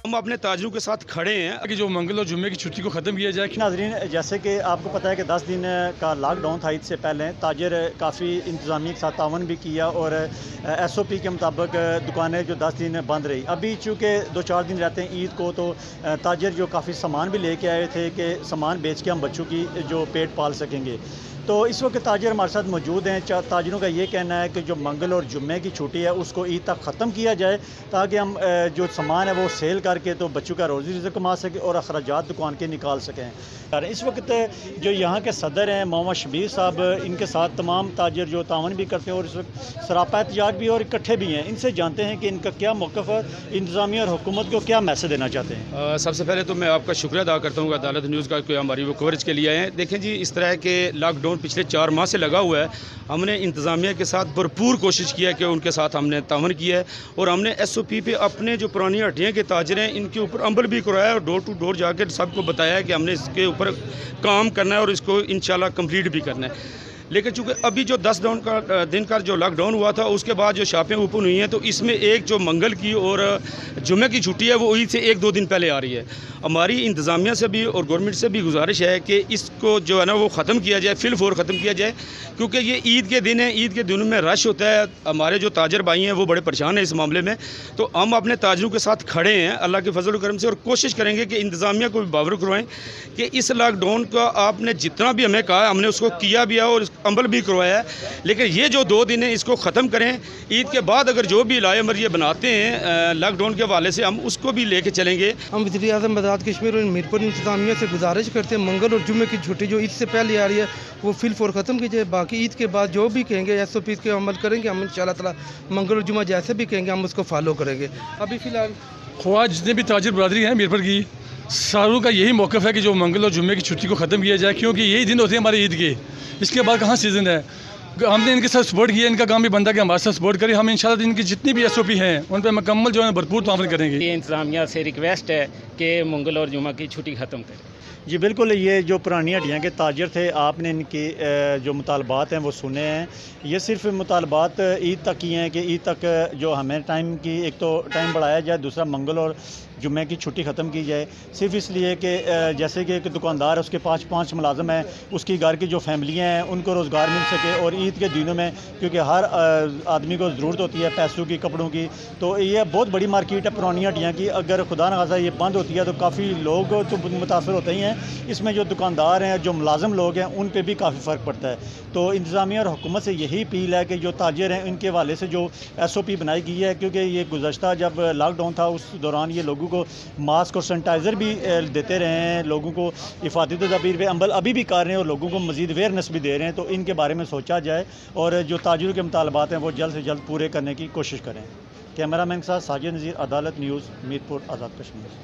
हम अपने ताजरों के साथ खड़े हैं कि जो मंगल और जुम्मे की छुट्टी को ख़त्म किया जाए। नाज़रीन, जैसे कि आपको पता है कि 10 दिन का लॉकडाउन था ईद से पहले, ताजर काफ़ी इंतज़ामिया के साथ तावन भी किया और SOP के मुताबिक दुकानें जो 10 दिन बंद रही। अभी चूँकि 2-4 दिन रहते हैं ईद को, तो ताजर जो काफ़ी सामान भी लेके आए थे कि सामान बेच के हम बच्चों की जो पेट पाल सकेंगे। तो इस वक्त ताजर हमारे साथ मौजूद हैं। ताजरों का ये कहना है कि जो मंगल और जुम्मे की छुट्टी है उसको ईद तक ख़त्म किया जाए, ताकि हम जो सामान है वो सेल करके तो बच्चों का रोज़ी रिज़्क़ कमा सकें और अखराजात दुकान के निकाल सकें। इस वक्त जो यहाँ के सदर हैं मोहम्मद शबीर साहब, इनके साथ तमाम ताजर जो तावन भी करते हैं और इस वक्त सरापा एहतजाज भी और इकट्ठे भी हैं। इनसे जानते हैं कि इनका क्या मौक़िफ़ है, इंतज़ामिया और हुकूमत को क्या मैसेज देना चाहते हैं। सबसे पहले तो मैं आपका शुक्रिया अदा करता हूँ अदालत न्यूज़ का कि हमारी वो कवरेज के लिए आए हैं। देखें जी, इस तरह के लॉकडाउन पिछले 4 माह से लगा हुआ है। हमने इंतज़ामिया के साथ भरपूर कोशिश किया है कि उनके साथ हमने तावन किया है और हमने SOP पे अपने जो पुरानी हड्डियाँ के ताजर हैं इनके ऊपर अमल भी करवाया और डोर टू डोर जाकर सबको बताया है कि हमने इसके ऊपर काम करना है और इसको इंशाल्लाह कंप्लीट भी करना है। लेकिन चूँकि अभी जो 10 दिन का जो लॉकडाउन हुआ था उसके बाद जो शॉपें ओपन हुई हैं, तो इसमें एक जो मंगल की और जुम्मे की छुट्टी है वो ईद से 1-2 दिन पहले आ रही है। हमारी इंतज़ामिया से भी और गवर्नमेंट से भी गुजारिश है कि इसको जो है ना वो ख़त्म किया जाए, फिल फोर ख़त्म किया जाए, क्योंकि ये ईद के दिन है। ईद के दिनों में रश होता है। हमारे जो ताजर भाई हैं वो बड़े परेशान हैं इस मामले में। तो हम अपने ताजरों के साथ खड़े हैं अल्लाह के फजल करम से और कोशिश करेंगे कि इंतज़ामिया को भी बावर करवाएँ कि इस लॉकडाउन का आपने जितना भी हमें कहा हमने उसको किया भी है और अमल भी करवाया है। लेकिन ये जो 2 दिन है इसको ख़त्म करें। ईद के बाद अगर जो भी लाए अमर ये बनाते हैं लॉकडाउन के हवाले से, हम उसको भी लेके चलेंगे। हम वज़ीर आज़म आज़ाद कश्मीर और मीरपुर इंतज़ामिया से गुजारिश करते हैं मंगल और जुम्मे की छुट्टी जो ईद से पहले आ रही है वो फिल फोर ख़त्म कीजिए। बाकी ईद के बाद जो भी कहेंगे SOP के अमल करेंगे हम इंशाअल्लाह ताला। मंगल और जुम्मा जैसे भी कहेंगे हम उसको फॉलो करेंगे। अभी फ़िलहाल ख्वाह जितने भी ताजर बरदरी हैं मीरपुर की, सारों का यही मौक़िफ़ है कि जो मंगल और जुम्मे की छुट्टी को ख़त्म किया जाए, क्योंकि यही दिन होते हैं हमारे ईद के। इसके बाद कहाँ सीज़न है। हमने इनके साथ सपोर्ट किया, इनका काम भी बनता है कि हमारे साथ सपोर्ट करें। हम इंशाल्लाह इनकी जितनी भी SOP हैं उन पर मुकम्मल जो है भरपूर तावन करेंगे। ये इंतज़ामिया से रिक्वेस्ट है कि मंगल और जुमा की छुट्टी ख़त्म करें। जी बिल्कुल, ये जो पुरानी हड्डियाँ के ताजर थे, आपने इनकी जो मुतालबात हैं वो सुने हैं। ये सिर्फ मुतालबात ईद तक ही हैं कि ईद तक जो हमें टाइम की, एक तो टाइम बढ़ाया जाए, दूसरा मंगल और जुम्मे की छुट्टी ख़त्म की जाए। सिर्फ इसलिए कि जैसे कि एक दुकानदार है, उसके पास 5 मुलाजम हैं, उसकी घर की जो फैमिलियाँ हैं उनको रोज़गार मिल सके। और ईद के दिनों में क्योंकि हर आदमी को ज़रूरत होती है पैसों की, कपड़ों की, तो ये बहुत बड़ी मार्केट है पुरानी हड्डियाँ की। अगर खुदा न खासा ये बंद होती है तो काफ़ी लोग तो मुतासर होते ही हैं। इसमें जो दुकानदार हैं, जो मुलाजम लोग हैं, उन पर भी काफ़ी फ़र्क पड़ता है। तो इंतज़ामिया और हुकूमत से यही अपील है कि जो ताजर हैं इनके हवाले से जो SOP बनाई गई है, क्योंकि ये गुज़श्ता जब लॉकडाउन था उस दौरान ये लोगों को मास्क और सैनिटाइज़र भी देते रहे हैं, लोगों को हिफाजती तदबीर पे अमल अभी भी कर रहे हैं और लोगों को मज़ीद अवेयरनेस भी दे रहे हैं। तो इनके बारे में सोचा जाए और जो ताजरों के मुतालबात हैं वो जल्द से जल्द पूरे करने की कोशिश करें। कैमरामैन के साथ साजिद नज़ीर, अदालत न्यूज़, मीरपुर, आज़ाद कश्मीर।